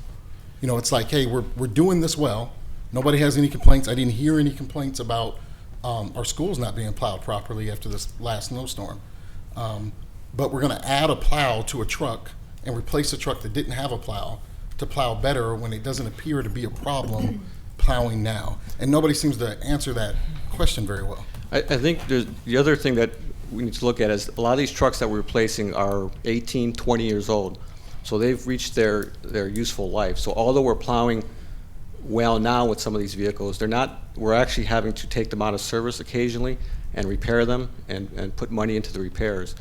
It's like, hey, we're doing this well. Nobody has any complaints. I didn't hear any complaints about our schools not being plowed properly after this last snowstorm. But we're going to add a plow to a truck and replace a truck that didn't have a plow to plow better when it doesn't appear to be a problem plowing now. And nobody seems to answer that question very well. I think the other thing that we need to look at is a lot of these trucks that we're replacing are 18, 20 years old. So they've reached their useful life. So although we're plowing well now with some of these vehicles, we're actually having to take them out of service occasionally and repair them and put money into the repairs.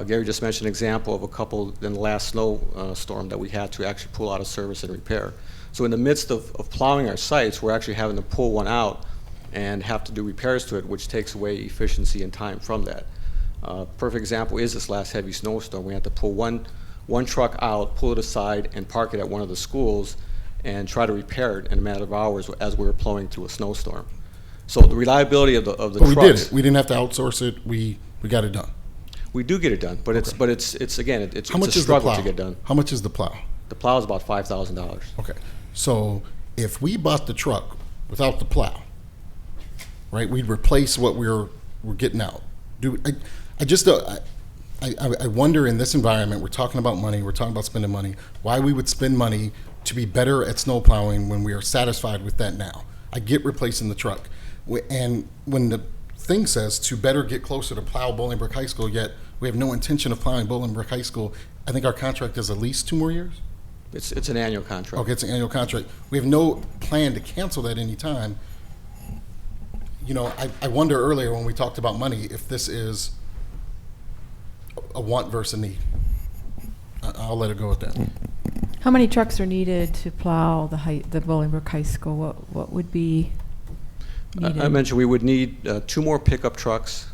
Gary just mentioned an example of a couple in the last snowstorm that we had to actually pull out of service and repair. So in the midst of plowing our sites, we're actually having to pull one out and have to do repairs to it, which takes away efficiency and time from that. Perfect example is this last heavy snowstorm. We had to pull one truck out, pull it aside, and park it at one of the schools and try to repair it in a matter of hours as we were plowing through a snowstorm. So the reliability of the But trucks. we did it. We didn't have to outsource it. We got it done. We do get it done, but it's again it's How much it's a is the struggle plow? to get done. How much is the plow? The plow is about $5,000. Okay. So if we bought the truck without the plow, right, we'd replace what we're getting out. I wonder in this environment, we're talking about money, we're talking about spending money, why we would spend money to be better at snow plowing when we are satisfied with that now. I get replacing the truck. And when the thing says to better get closer to plow Bolingbrook High School, yet we have no intention of plowing Bolingbrook High School, I think our contract is at least 2 more years? It's an annual contract. Okay, it's an annual contract. We have no plan to cancel that any time. I wonder earlier when we talked about money if this is a want versus a need. I'll let it go with that. How many trucks are needed to plow the Bolingbrook High School? What would be needed? I mentioned we would need 2 more pickup trucks,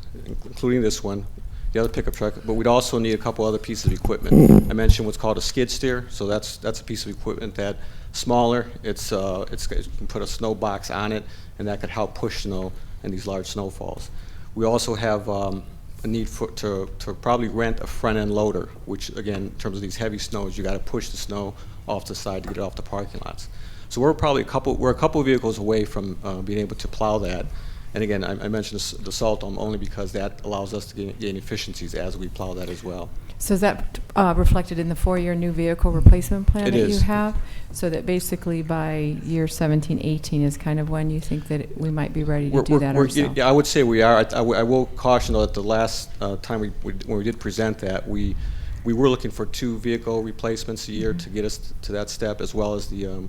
including this one, the other pickup truck, but we'd also need a couple other pieces of equipment. I mentioned what's called a skid steer, so that's a piece of equipment that smaller. You can put a snow box on it, and that could help push snow in these large snowfalls. We also have a need to probably rent a front-end loader, which again, in terms of these heavy snows, you got to push the snow off the side to get it off the parking lots. So we're probably a couple of vehicles away from being able to plow that. And again, I mentioned the salt dome only because that allows us to gain efficiencies as we plow that as well. So is that reflected in the 4-year new vehicle replacement plan It that is. you have? So that basically by year 17, 18 is kind of when you think that we might be ready to do that ourselves? Yeah, I would say we are. I will caution though that the last time when we did present that, we were looking for 2 vehicle replacements a year to get us to that step, as well as the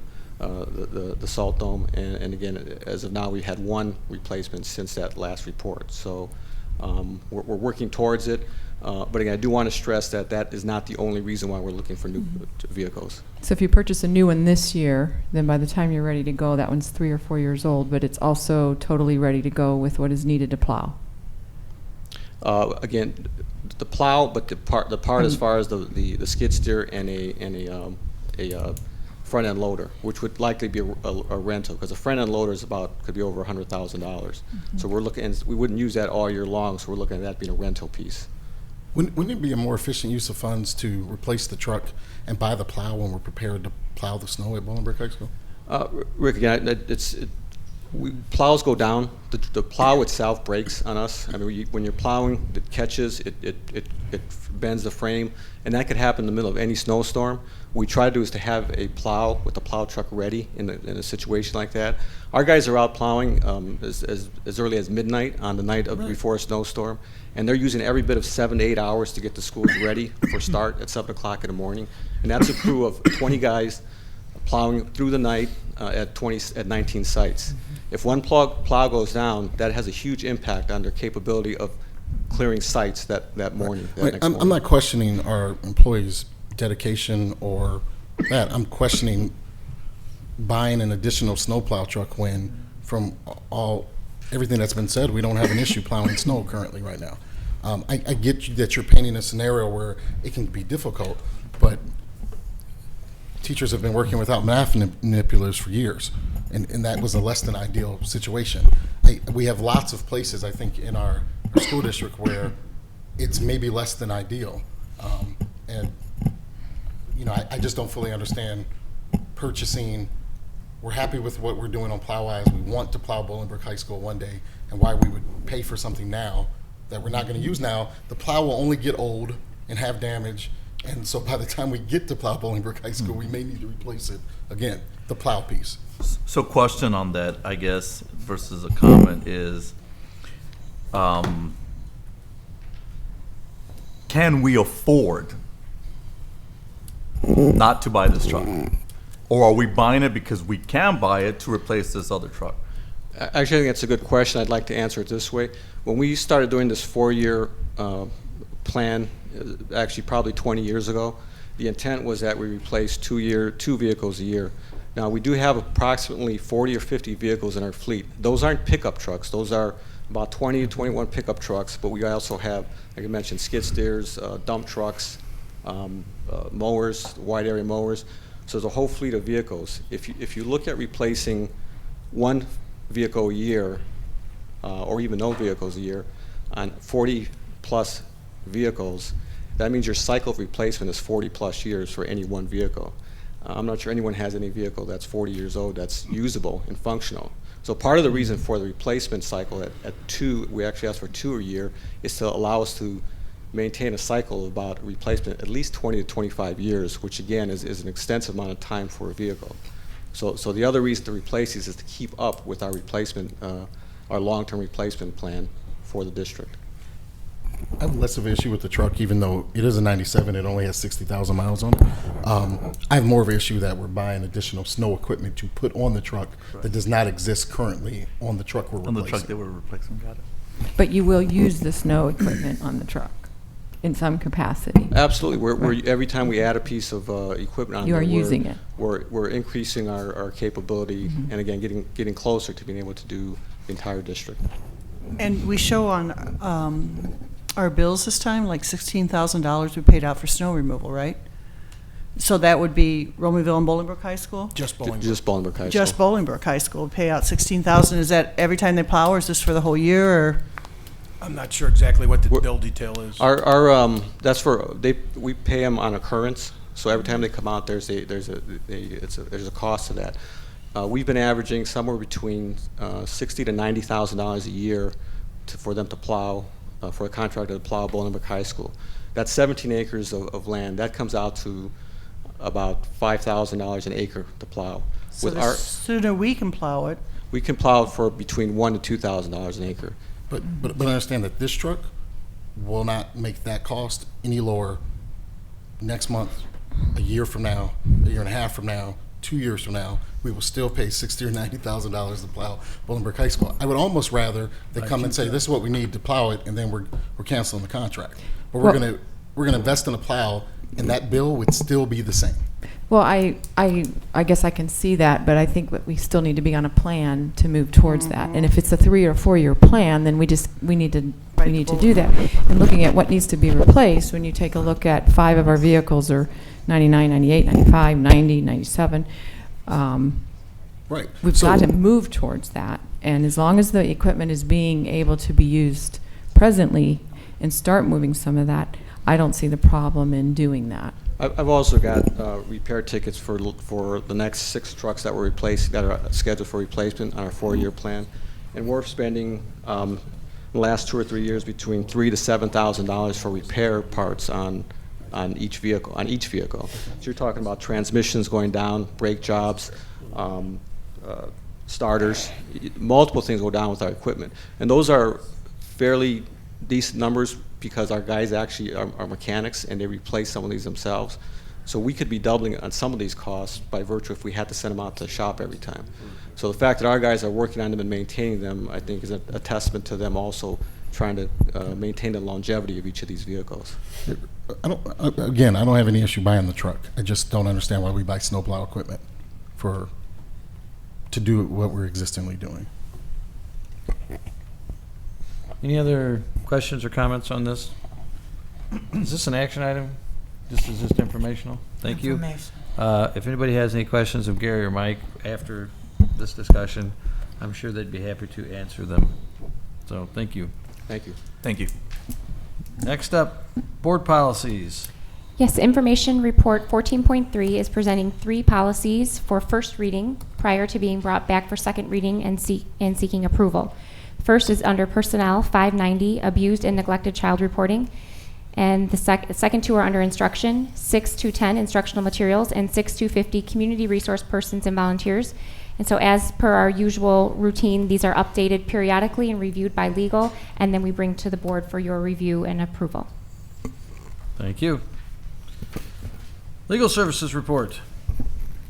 salt dome. And again, as of now, we had 1 replacement since that last report. So we're working towards it. But again, I do want to stress that that is not the only reason why we're looking for new vehicles. So if you purchase a new one this year, then by the time you're ready to go, that one's 3 or 4 years old, but it's also totally ready to go with what is needed to plow. Again, the plow, but the part as far as the skid steer and a front end loader, which would likely be a rental, because a front end loader could be over $100,000. So we're looking, and we wouldn't use that all year long. So we're looking at that being a rental piece. Wouldn't it be a more efficient use of funds to replace the truck and buy the plow when we're prepared to plow the snow at Bolingbrook High School? Rick, again, plows go down. The plow itself breaks on us. I mean, when you're plowing, it catches, it bends the frame, and that could happen in the middle of any snowstorm. What we try to do is to have a plow with the plow truck ready in a situation like that. Our guys are out plowing as early as midnight on the night before a snowstorm, and they're using every bit of 7 to 8 hours to get the schools ready for start at 7 o'clock in the morning. And that's a crew of 20 guys plowing through the night at 19 sites. If one plow goes down, that has a huge impact on their capability of clearing sites that morning. I'm not questioning our employees' dedication or that. I'm questioning buying an additional snowplow truck when, from all everything that's been said, we don't have an issue plowing snow currently right now. I get you that you're painting a scenario where it can be difficult, but teachers have been working without math manipulators for years, and that was a less than ideal situation. We have lots of places, I think, in our school district where it's maybe less than ideal. And, you know, I just don't fully understand purchasing. We're happy with what we're doing on Plowwise. We want to plow Bolingbrook High School one day, and why we would pay for something now that we're not going to use now. The plow will only get old and have damage, and so by the time we get to plow Bolingbrook High School, we may need to replace it again, the plow piece. So question on that, I guess, versus a comment is, can we afford not to buy this truck? Or are we buying it because we can buy it to replace this other truck? Actually, I think that's a good question. I'd like to answer it this way. When we started doing this 4-year plan, actually probably 20 years ago, the intent was that we replace 2 vehicles a year. Now, we do have approximately 40 or 50 vehicles in our fleet. Those aren't pickup trucks. Those are about 20 to 21 pickup trucks, but we also have, like I mentioned, skid steers, dump trucks, mowers, wide area mowers. So there's a whole fleet of vehicles. If you look at replacing one vehicle a year, or even no vehicles a year, on 40 plus vehicles, that means your cycle of replacement is 40 plus years for any one vehicle. I'm not sure anyone has any vehicle that's 40 years old that's usable and functional. So part of the reason for the replacement cycle at 2, we actually ask for 2 a year, is to allow us to maintain a cycle of about replacement at least 20 to 25 years, which again is an extensive amount of time for a vehicle. So the other reason to replace these is to keep up with our replacement, our long-term replacement plan for the district. I have less of an issue with the truck, even though it is a 97, it only has 60,000 miles on it. I have more of an issue that we're buying additional snow equipment to put on the truck that does not exist currently on the truck we're replacing. On the truck that we're replacing, got it. But you will use the snow equipment on the truck in some capacity. Absolutely. We're every time we add a piece of equipment on You there, are using it. We're increasing our capability, and again, getting closer to being able to do the entire district. And we show on our bills this time, like $16,000 we paid out for snow removal, right? So that would be Romaville and Bolingbrook High School? Just Bolingbrook. Just Bolingbrook High School. Just Bolingbrook High School would pay out $16,000. Is that every time they plow, or is this for the whole year, or? I'm not sure exactly what the bill detail is. That's for we pay them on occurrence. So every time they come out, there's a cost to that. We've been averaging somewhere between $60,000 to $90,000 a year for them to plow, for a contractor to plow Bolingbrook High School. That's 17 acres of land. That comes out to about $5,000 an acre to plow. So the sooner we can plow it. We can plow for between $1,000 to $2,000 an acre. But understand that this truck will not make that cost any lower next month, a year from now, a year and a half from now, 2 years from now. We will still pay $60,000 or $90,000 to plow Bolingbrook High School. I would almost rather they come and say, "This is what we need to plow it," and then we're canceling the contract. But we're gonna invest in a plow, and that bill would still be the same. Well, I guess I can see that, but I think that we still need to be on a plan to move towards that. And if it's a 3 or 4 year plan, then we need to do that. And looking at what needs to be replaced, when you take a look at 5 of our vehicles are 99, 98, 95, 90, 97. Right. We've got to move towards that. And as long as the equipment is being able to be used presently and start moving some of that, I don't see the problem in doing that. I've also got repair tickets for the next 6 trucks that are scheduled for replacement on our 4-year plan, and we're spending the last 2 or 3 years between $3,000 to $7,000 for repair parts on each vehicle. So you're talking about transmissions going down, brake jobs, starters, multiple things go down with our equipment, and those are fairly decent numbers because our guys actually are mechanics and they replace some of these themselves. So we could be doubling on some of these costs by virtue if we had to send them out to the shop every time. So the fact that our guys are working on them and maintaining them, I think, is a testament to them also trying to maintain the longevity of each of these vehicles. I don't have any issue buying the truck. I just don't understand why we buy snowplow equipment to do what we're existingly doing. Any other questions or comments on this? Is this an action item? This is just informational? Thank you. Information. If anybody has any questions of Gary or Mike after this discussion, I'm sure they'd be happy to answer them. So, thank you. Thank you. Thank you. Next up, board policies. Yes, Information Report 14.3 is presenting 3 policies for first reading prior to being brought back for second reading and seeking approval. First is under Personnel 590, Abused and Neglected Child Reporting. And the second 2 are under Instruction, 6-10, Instructional Materials, and 6-50, Community Resource Persons and Volunteers. And so as per our usual routine, these are updated periodically and reviewed by legal, and then we bring to the board for your review and approval. Thank you. Legal Services Report.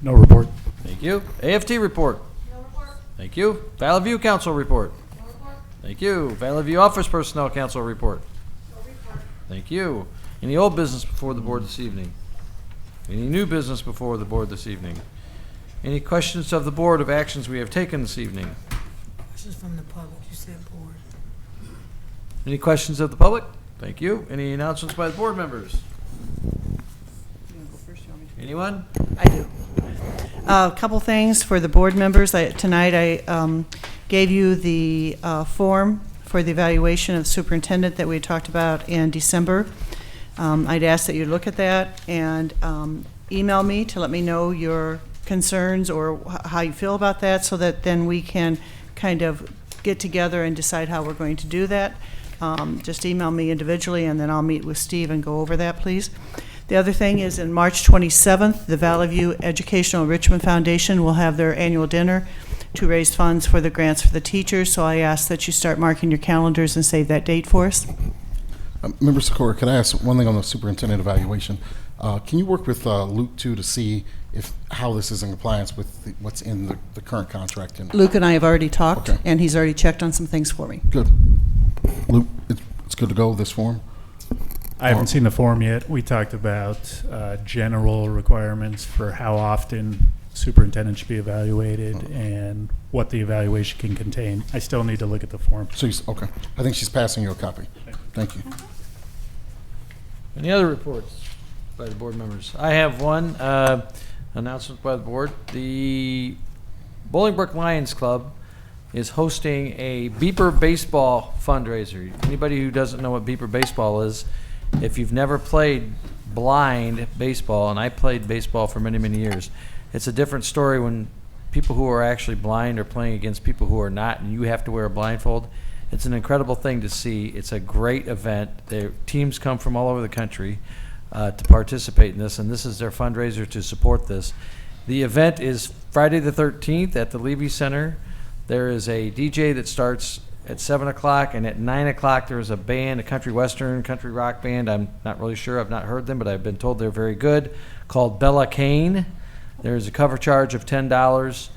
No report. Thank you. AFT Report. No report. Thank you. Valley View Council Report. No report. Thank you. Valley View Office Personnel Council Report. No report. Thank you. Any old business before the board this evening? Any new business before the board this evening? Any questions of the board of actions we have taken this evening? Questions from the public. You said board. Any questions of the public? Thank you. Any announcements by the board members? Anyone? I do. A couple things for the board members. Tonight I gave you the form for the evaluation of superintendent that we talked about in December. I'd ask that you look at that and email me to let me know your concerns or how you feel about that, so that then we can kind of get together and decide how we're going to do that. Just email me individually, and then I'll meet with Steve and go over that, please. The other thing is, in March 27th, the Valley View Educational Enrichment Foundation will have their annual dinner to raise funds for the grants for the teachers, so I ask that you start marking your calendars and save that date for us. Member Sikora, can I ask one thing on the superintendent evaluation? Can you work with Luke too to see how this is in compliance with what's in the current contract? Luke and I have already talked, Okay. and he's already checked on some things for me. Good. Luke, it's good to go, this form? I haven't seen the form yet. We talked about general requirements for how often superintendent should be evaluated and what the evaluation can contain. I still need to look at the form. So okay. I think she's passing you a copy. Thank you. Any other reports by the board members? I have one announcement by the board. The Bolingbrook Lions Club is hosting a Beeper Baseball fundraiser. Anybody who doesn't know what Beeper Baseball is, if you've never played blind baseball, and I played baseball for many, many years, it's a different story when people who are actually blind are playing against people who are not, and you have to wear a blindfold. It's an incredible thing to see. It's a great event. Their teams come from all over the country to participate in this, and this is their fundraiser to support this. The event is Friday the 13th at the Levy Center. There is a DJ that starts at 7 o'clock, and at 9 o'clock there is a band, a country western, country rock band. I'm not really sure. I've not heard them, but I've been told they're very good, called Bella Kane. There's a cover charge of $10.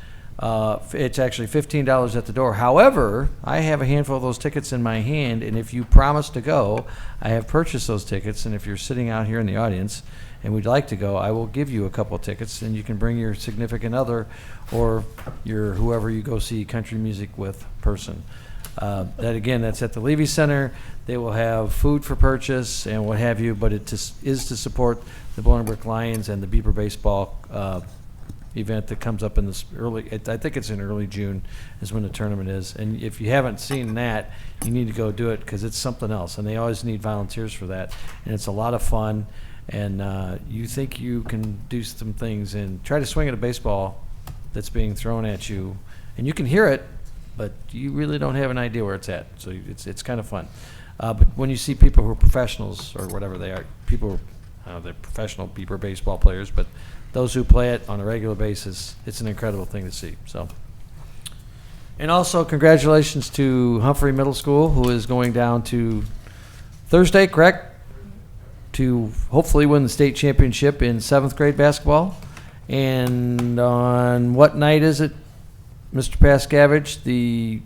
It's actually $15 at the door. However, I have a handful of those tickets in my hand, and if you promise to go, I have purchased those tickets, and if you're sitting out here in the audience and would like to go, I will give you a couple of tickets, and you can bring your significant other or your whoever you go see country music with person. That's at the Levy Center. They will have food for purchase and what have you, but it is to support the Bolingbrook Lions and the Beeper Baseball event that comes up in this I think it's in early June is when the tournament is. And if you haven't seen that, you need to go do it because it's something else. And they always need volunteers for that. And it's a lot of fun. And you think you can do some things and try to swing at a baseball that's being thrown at you. And you can hear it, but you really don't have an idea where it's at. So it's kind of fun. But when you see people who are professionals or whatever they are, people, they're professional Beeper baseball players, but those who play it on a regular basis, it's an incredible thing to see. So, and also congratulations to Humphrey Middle School, who is going down to Thursday, correct? To hopefully win the state championship in 7th grade basketball. And on what night is it, Mr. Pascavage? The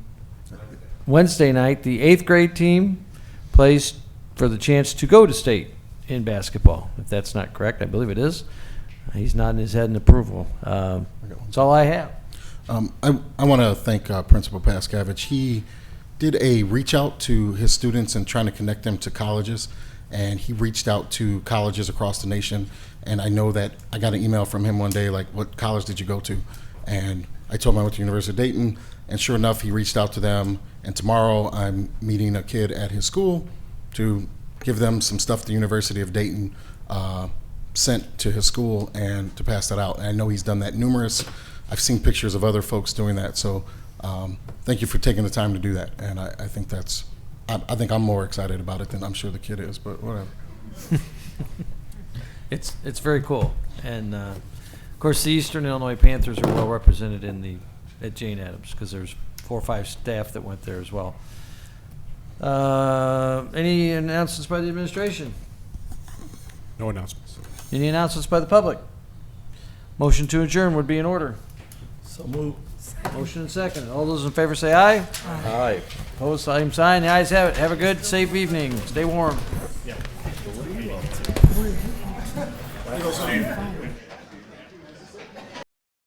Wednesday night, the 8th grade team plays for the chance to go to state in basketball. If that's not correct, I believe it is. He's nodding his head in approval. That's all I have. I want to thank Principal Pascavage. He did a reach out to his students and trying to connect them to colleges, and he reached out to colleges across the nation. And I know that I got an email from him one day, like, what college did you go to? And I told him I went to University of Dayton, and sure enough, he reached out to them. And tomorrow I'm meeting a kid at his school to give them some stuff the University of Dayton sent to his school and to pass that out. And I know he's done that numerous. I've seen pictures of other folks doing that. So thank you for taking the time to do that. And I think that's, I think I'm more excited about it than I'm sure the kid is, but whatever. It's very cool. And of course, the Eastern Illinois Panthers are well represented at Jane Addams, because there's 4 or 5 staff that went there as well. Any announcements by the administration? No announcements. Any announcements by the public? Motion to adjourn would be in order. So moved. Motion and second. All those in favor say aye. Aye. Opposed, same sign. The ayes have it. Have a good, safe evening. Stay warm. Yeah.